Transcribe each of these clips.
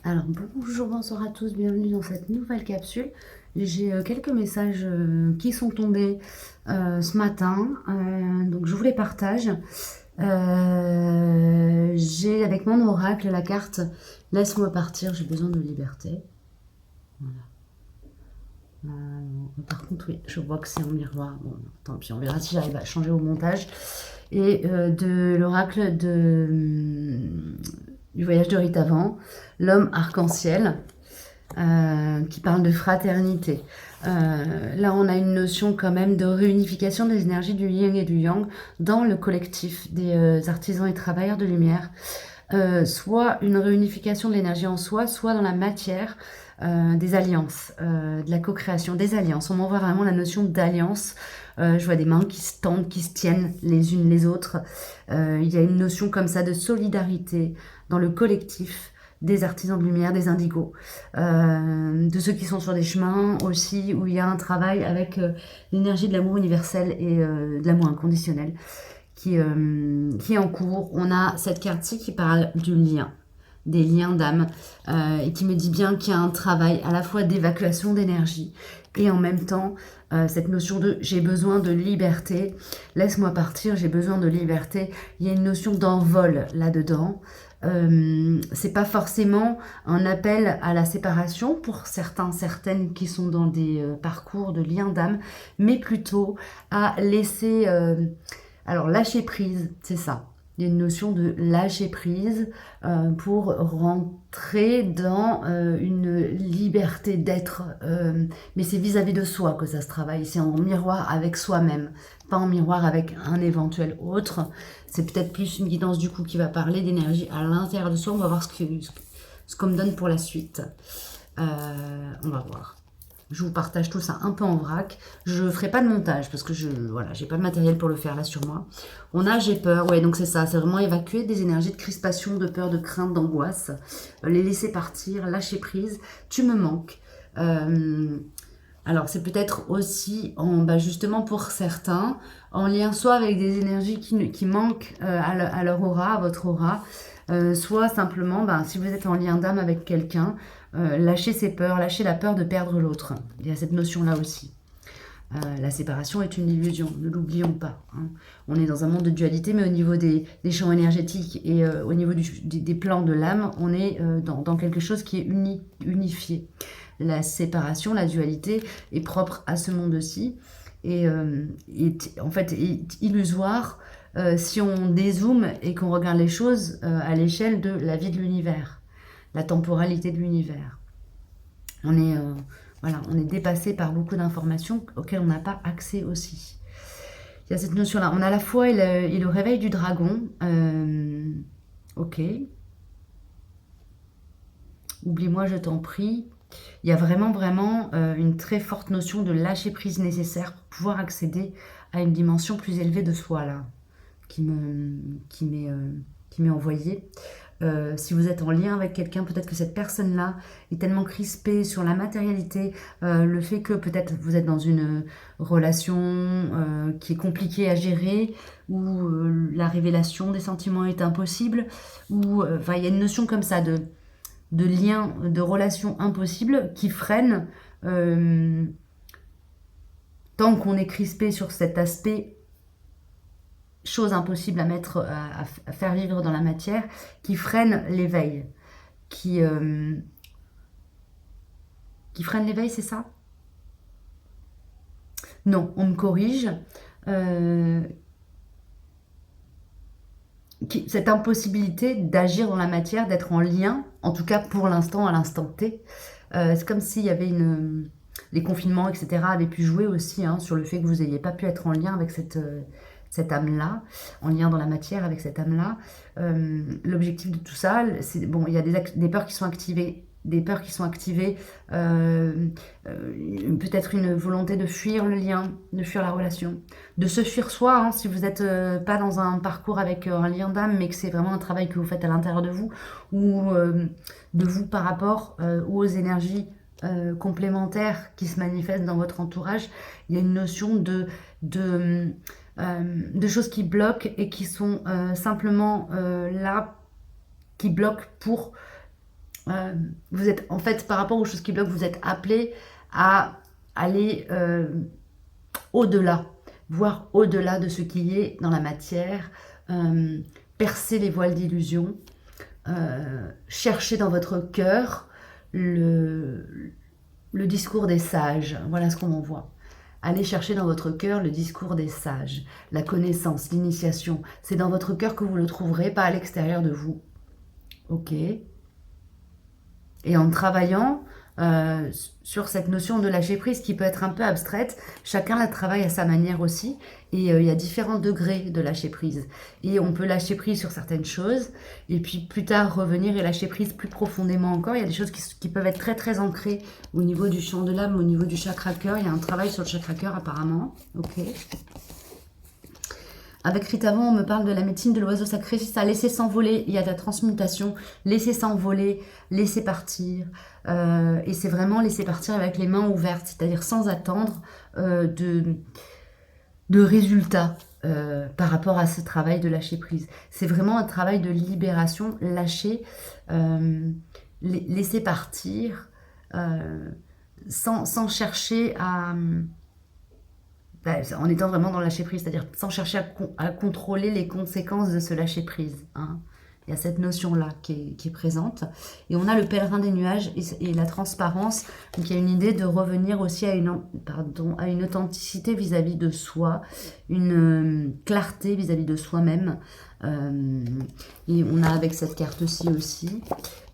Alors bonjour, bonsoir à tous, bienvenue dans cette nouvelle capsule. J'ai quelques messages qui sont tombés ce matin, donc je vous les partage. J'ai avec mon oracle la carte Laisse-moi partir, j'ai besoin de liberté. Voilà. Par contre, oui, je vois que c'est en miroir. Bon, tant pis, on verra si j'arrive à changer au montage. Et de l'oracle du voyage de Rite Avant, l'homme arc-en-ciel, qui parle de fraternité. Là, on a une notion quand même de réunification des énergies du yin et du yang dans le collectif des artisans et travailleurs de lumière. Soit une réunification de l'énergie en soi, soit dans la matière, des alliances, de la co-création, des alliances. On envoie vraiment la notion d'alliance. Je vois des mains qui se tendent, qui se tiennent les unes les autres. Il y a une notion comme ça de solidarité dans le collectif des artisans de lumière, des indigos, de ceux qui sont sur des chemins aussi, où il y a un travail avec l'énergie de l'amour universel et de l'amour inconditionnel qui est en cours. On a cette carte-ci qui parle du lien, des liens d'âme, et qui me dit bien qu'il y a un travail à la fois d'évacuation d'énergie et en même temps cette notion de j'ai besoin de liberté, laisse-moi partir, j'ai besoin de liberté. Il y a une notion d'envol là-dedans. C'est pas forcément un appel à la séparation pour certains, certaines qui sont dans des parcours de lien d'âme, mais plutôt à laisser alors, lâcher prise, c'est ça. Il y a une notion de lâcher prise pour rentrer dans une liberté d'être. Mais c'est vis-à-vis de soi que ça se travaille. C'est en miroir avec soi-même, pas en miroir avec un éventuel autre. C'est peut-être plus une guidance du coup qui va parler d'énergie à l'intérieur de soi. On va voir ce qu'on me donne pour la suite. On va voir. Je vous partage tout ça un peu en vrac. Je ferai pas de montage parce que voilà, j'ai pas le matériel pour le faire là sur moi. On a j'ai peur, ouais, donc c'est ça, c'est vraiment évacuer des énergies de crispation, de peur, de crainte, d'angoisse, les laisser partir, lâcher prise. Tu me manques. Alors c'est peut-être aussi justement pour certains en lien soit avec des énergies qui manquent à leur aura, à votre aura, soit simplement si vous êtes en lien d'âme avec quelqu'un, lâcher ses peurs, lâcher la peur de perdre l'autre. Il y a cette notion-là aussi. La séparation est une illusion, ne l'oublions pas. Hein. On est dans un monde de dualité, mais au niveau des champs énergétiques et au niveau des plans de l'âme, on est dans quelque chose qui est unifié. La séparation, la dualité est propre à ce monde aussi et en fait est illusoire si on dézoome et qu'on regarde les choses à l'échelle de la vie de l'univers, la temporalité de l'univers. On est, on est dépassé par beaucoup d'informations auxquelles on n'a pas accès aussi. Il y a cette notion-là. On a la foi et le réveil du dragon. Ok. Oublie-moi, je t'en prie. Il y a vraiment une très forte notion de lâcher prise nécessaire pour pouvoir accéder à une dimension plus élevée de soi, là, qui m'est envoyée. Si vous êtes en lien avec quelqu'un, peut-être que cette personne-là est tellement crispée sur la matérialité, le fait que peut-être vous êtes dans une relation qui est compliquée à gérer, où la révélation des sentiments est impossible, ou il y a une notion comme ça de lien, de relation impossible qui freine tant qu'on est crispé sur cet aspect chose impossible à mettre, à faire vivre dans la matière, qui freine l'éveil, qui freine l'éveil, c'est ça? Non, on me corrige. Cette impossibilité d'agir dans la matière, d'être en lien, en tout cas pour l'instant, à l'instant T. C'est comme s'il y avait les confinements, etc., avaient pu jouer aussi sur le fait que vous n'ayez pas pu être en lien avec cette âme-là, en lien dans la matière avec cette âme-là. L'objectif de tout ça, c'est bon, il y a des peurs qui sont activées, peut-être une volonté de fuir le lien, de fuir la relation, de se fuir soi, si vous n'êtes pas dans un parcours avec un lien d'âme, mais que c'est vraiment un travail que vous faites à l'intérieur de vous, ou de vous par rapport aux énergies complémentaires qui se manifestent dans votre entourage. Il y a une notion de choses qui bloquent et qui sont simplement là, qui bloquent pour vous êtes, en fait, par rapport aux choses qui bloquent, vous êtes appelé à aller au-delà, voir au-delà de ce qui est dans la matière, percer les voiles d'illusion, chercher dans votre cœur le discours des sages. Voilà ce qu'on envoie. Allez chercher dans votre cœur le discours des sages, la connaissance, l'initiation. C'est dans votre cœur que vous le trouverez, pas à l'extérieur de vous. Ok. Et en travaillant sur cette notion de lâcher prise qui peut être un peu abstraite, chacun la travaille à sa manière aussi. Et il y a différents degrés de lâcher prise. Et on peut lâcher prise sur certaines choses, et puis plus tard revenir et lâcher prise plus profondément encore. Il y a des choses qui peuvent être très très ancrées au niveau du champ de l'âme, au niveau du chakra cœur. Il y a un travail sur le chakra cœur apparemment. Ok. Avec Ritavon, on me parle de la médecine de l'oiseau sacré, c'est ça, laisser s'envoler, il y a de la transmutation, laisser s'envoler, laisser partir. Et c'est vraiment laisser partir avec les mains ouvertes, c'est-à-dire sans attendre de résultats par rapport à ce travail de lâcher prise. C'est vraiment un travail de libération, lâcher, laisser partir, sans chercher à... en étant vraiment dans le lâcher prise, c'est-à-dire sans chercher à contrôler les conséquences de ce lâcher prise. Hein. Il y a cette notion-là qui est présente. Et on a le pèlerin des nuages et la transparence. Donc il y a une idée de revenir aussi à une authenticité vis-à-vis de soi, une clarté vis-à-vis de soi-même. Et on a avec cette carte-ci aussi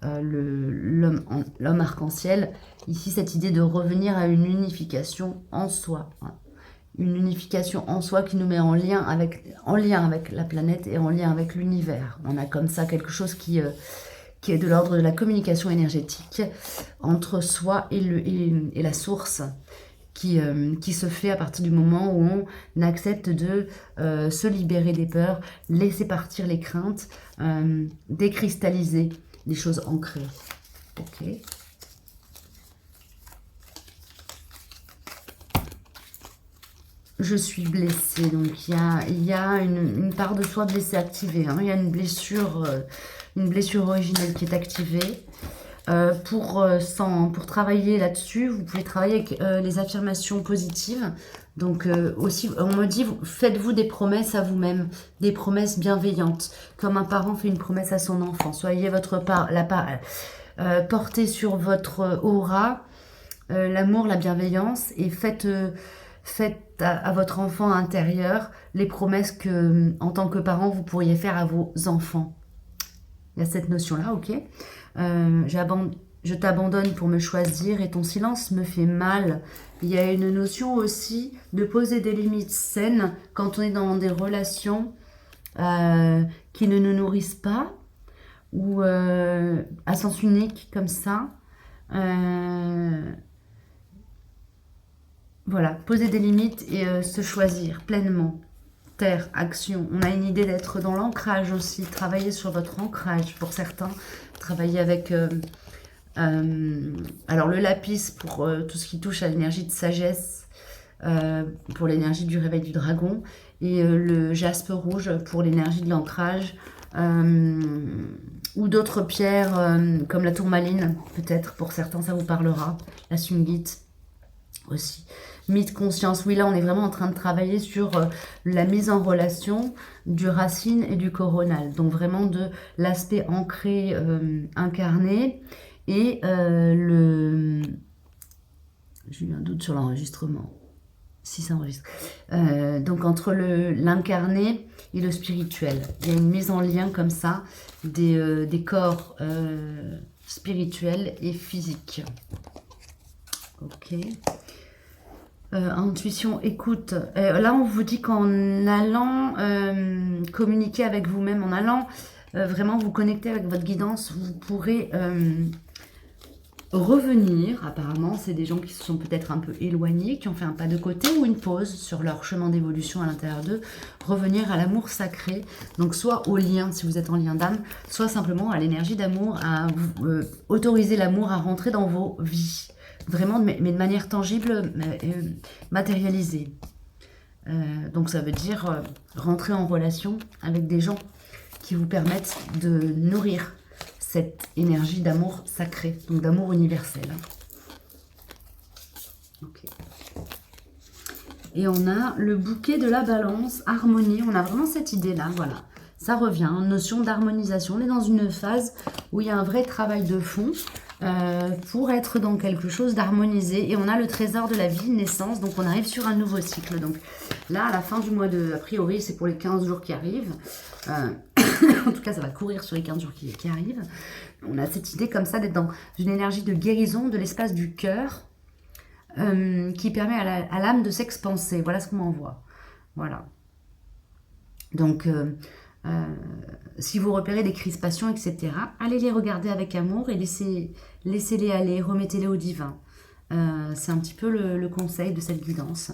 l'homme arc-en-ciel. Ici, cette idée de revenir à une unification en soi. Hein. Une unification en soi qui nous met en lien avec la planète et en lien avec l'univers. On a comme ça quelque chose qui est de l'ordre de la communication énergétique entre soi et la source qui se fait à partir du moment où on accepte de se libérer des peurs, laisser partir les craintes, décristalliser des choses ancrées. Ok. Je suis blessée, donc il y a une part de soi blessée activée. Hein. Il y a une blessure originelle qui est activée. Pour travailler là-dessus, vous pouvez travailler avec les affirmations positives. Donc aussi, on me dit, faites-vous des promesses à vous-même, des promesses bienveillantes, comme un parent fait une promesse à son enfant. Soyez portez sur votre aura l'amour, la bienveillance, et faites à votre enfant intérieur les promesses que, en tant que parent, vous pourriez faire à vos enfants. Il y a cette notion-là, ok. Je t'abandonne pour me choisir et ton silence me fait mal. Il y a une notion aussi de poser des limites saines quand on est dans des relations qui ne nous nourrissent pas, ou à sens unique comme ça. Voilà, poser des limites et se choisir pleinement. Terre, action. On a une idée d'être dans l'ancrage aussi. Travailler sur votre ancrage pour certains. Travailler avec... alors le lapis pour tout ce qui touche à l'énergie de sagesse. Pour l'énergie du réveil du dragon. Et le jaspe rouge pour l'énergie de l'ancrage. Ou d'autres pierres comme la tourmaline. Peut-être pour certains ça vous parlera. La sungite aussi. Mythe conscience, oui là on est vraiment en train de travailler sur la mise en relation du racine et du coronal, donc vraiment de l'aspect ancré, incarné, et j'ai eu un doute sur l'enregistrement, si ça enregistre, donc entre l'incarné et le spirituel, il y a une mise en lien comme ça des corps spirituels et physiques. Ok. Intuition, écoute. Là, on vous dit qu'en allant communiquer avec vous-même, en allant vraiment vous connecter avec votre guidance, vous pourrez revenir. Apparemment, c'est des gens qui se sont peut-être un peu éloignés, qui ont fait un pas de côté ou une pause sur leur chemin d'évolution à l'intérieur d'eux. Revenir à l'amour sacré, donc soit au lien, si vous êtes en lien d'âme, soit simplement à l'énergie d'amour, à autoriser l'amour à rentrer dans vos vies. Vraiment, mais de manière tangible, matérialisée. Donc ça veut dire rentrer en relation avec des gens qui vous permettent de nourrir cette énergie d'amour sacré, donc d'amour universel. Ok. Et on a le bouquet de la balance, harmonie. On a vraiment cette idée-là, voilà. Ça revient, notion d'harmonisation. On est dans une phase où il y a un vrai travail de fond pour être dans quelque chose d'harmonisé. Et on a le trésor de la vie, naissance. Donc on arrive sur un nouveau cycle. Donc là, à la fin du mois de... A priori, c'est pour les 15 jours qui arrivent. En tout cas, ça va courir sur les 15 jours qui arrivent. On a cette idée comme ça d'être dans une énergie de guérison de l'espace du cœur. Qui permet à l'âme de s'expanser. Voilà ce qu'on m'envoie. Voilà. Donc, si vous repérez des crispations, etc., allez les regarder avec amour et laissez-les aller, remettez-les au divin. C'est un petit peu le conseil de cette guidance.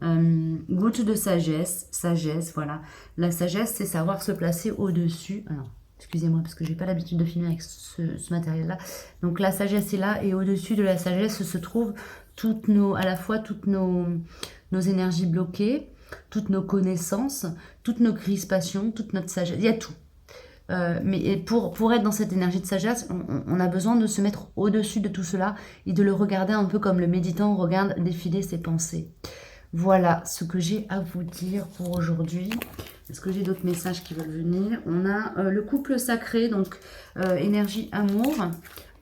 Goutte de sagesse, voilà. La sagesse, c'est savoir se placer au-dessus. Alors, excusez-moi, parce que j'ai pas l'habitude de filmer avec ce matériel-là. Donc, la sagesse est là, et au-dessus de la sagesse se trouvent à la fois toutes nos énergies bloquées, toutes nos connaissances, toutes nos crispations, toute notre sagesse. Il y a tout. Mais pour être dans cette énergie de sagesse, on a besoin de se mettre au-dessus de tout cela et de le regarder un peu comme le méditant regarde défiler ses pensées. Voilà ce que j'ai à vous dire pour aujourd'hui. Est-ce que j'ai d'autres messages qui veulent venir? On a le couple sacré, donc énergie amour.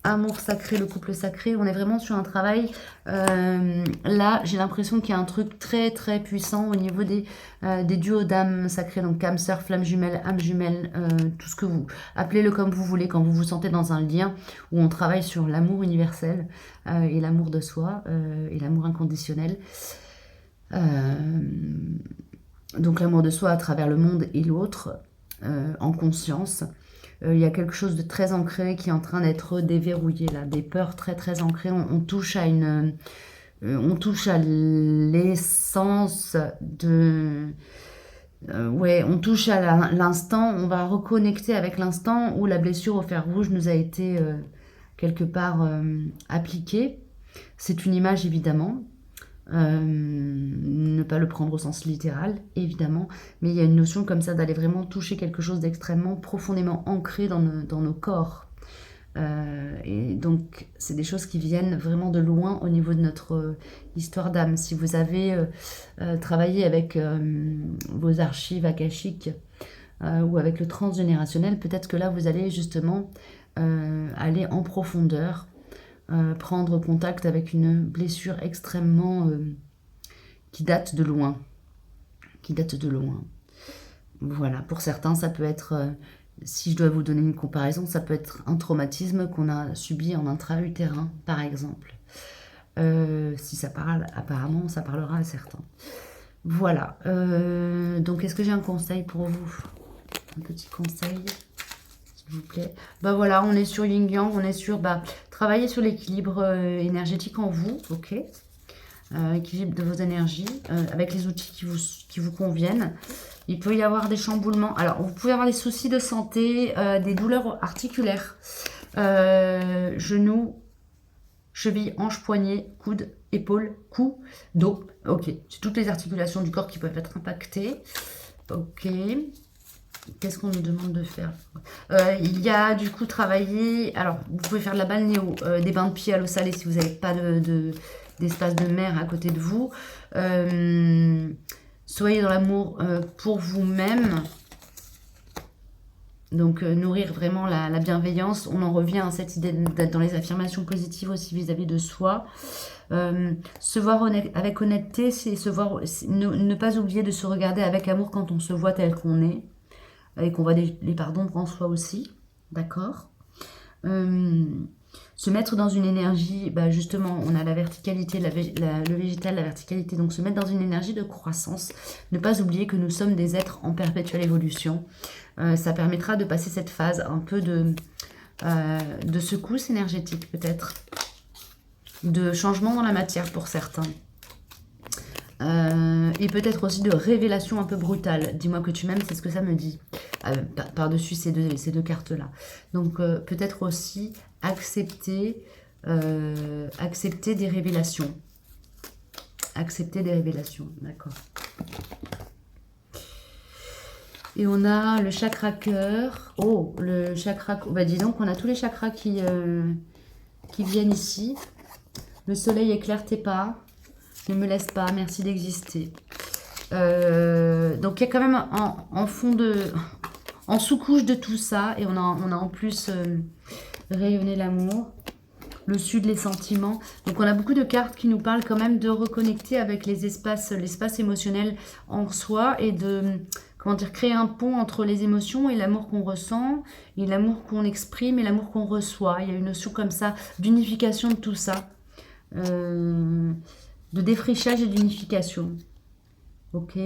Amour sacré, le couple sacré, on est vraiment sur un travail, là j'ai l'impression qu'il y a un truc très très puissant au niveau des duos d'âmes sacrées, donc âme sœur, flamme jumelle, âme jumelle, tout ce que vous, appelez-le comme vous voulez, quand vous vous sentez dans un lien où on travaille sur l'amour universel et l'amour de soi et l'amour inconditionnel. Donc l'amour de soi à travers le monde et l'autre, en conscience. Il y a quelque chose de très ancré qui est en train d'être déverrouillé là, des peurs très très ancrées. On touche à on touche à l'essence de... ouais, on touche à l'instant, on va reconnecter avec l'instant où la blessure au fer rouge nous a été quelque part appliquée. C'est une image évidemment. Ne pas le prendre au sens littéral évidemment, mais il y a une notion comme ça d'aller vraiment toucher quelque chose d'extrêmement profondément ancré dans nos corps, et donc c'est des choses qui viennent vraiment de loin au niveau de notre histoire d'âme. Si vous avez travaillé avec vos archives akashiques ou avec le transgénérationnel, peut-être que là vous allez justement aller en profondeur, prendre contact avec une blessure extrêmement qui date de loin. Voilà, pour certains, ça peut être, si je dois vous donner une comparaison, ça peut être un traumatisme qu'on a subi en intra-utérin, par exemple. Si ça parle, apparemment, ça parlera à certains. Voilà. Donc, est-ce que j'ai un conseil pour vous? Un petit conseil, s'il vous plaît. Bah voilà, on est sur Yin Yang, on est sur travailler sur l'équilibre énergétique en vous, ok, équilibre de vos énergies, avec les outils qui vous conviennent. Il peut y avoir des chamboulements. Alors, vous pouvez avoir des soucis de santé, des douleurs articulaires, genoux, cheville, hanche, poignet, coude, épaule, cou, dos. Ok, c'est toutes les articulations du corps qui peuvent être impactées. Ok. Qu'est-ce qu'on nous demande de faire? Il y a du coup travailler. Alors, vous pouvez faire de la balnéo, des bains de pied à l'eau salée si vous n'avez pas d'espace de mer à côté de vous. Soyez dans l'amour pour vous-même. Donc, nourrir vraiment la bienveillance. On en revient à cette idée d'être dans les affirmations positives aussi vis-à-vis de soi. Se voir avec honnêteté, c'est ne pas oublier de se regarder avec amour quand on se voit tel qu'on est. Et qu'on voit les parts d'ombre en soi aussi. D'accord. Se mettre dans une énergie, justement, on a la verticalité, le végétal, la verticalité, donc se mettre dans une énergie de croissance. Ne pas oublier que nous sommes des êtres en perpétuelle évolution. Ça permettra de passer cette phase un peu de secousse énergétique peut-être, de changement dans la matière pour certains. Et peut-être aussi de révélation un peu brutale. Dis-moi que tu m'aimes, c'est ce que ça me dit. Par-dessus ces deux cartes-là. Donc peut-être aussi accepter des révélations. Accepter des révélations, d'accord. Et on a le chakra cœur. Oh, le chakra... Bah dis donc, on a tous les chakras qui viennent ici. Le soleil éclaire tes pas. Ne me laisse pas, merci d'exister. Donc il y a quand même en fond de... En sous-couche de tout ça. Et on a en plus rayonné l'amour. Le sud, les sentiments. Donc on a beaucoup de cartes qui nous parlent quand même de reconnecter avec l'espace émotionnel en soi et de, comment dire, créer un pont entre les émotions et l'amour qu'on ressent et l'amour qu'on exprime et l'amour qu'on reçoit. Il y a une notion comme ça d'unification de tout ça, de défrichage et d'unification. Ok.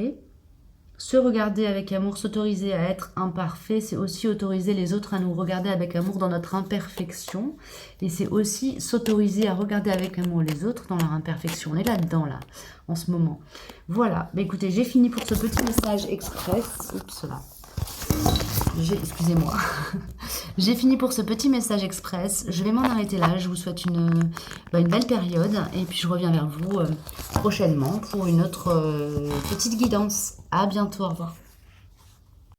Se regarder avec amour, s'autoriser à être imparfait, c'est aussi autoriser les autres à nous regarder avec amour dans notre imperfection. Et c'est aussi s'autoriser à regarder avec amour les autres dans leur imperfection. On est là-dedans, là, en ce moment. Voilà. Bah, écoutez, j'ai fini pour ce petit message express. Oups, là. Excusez-moi. J'ai fini pour ce petit message express. Je vais m'en arrêter là. Je vous souhaite une belle période. Et puis, je reviens vers vous prochainement pour une autre petite guidance. À bientôt. Au revoir.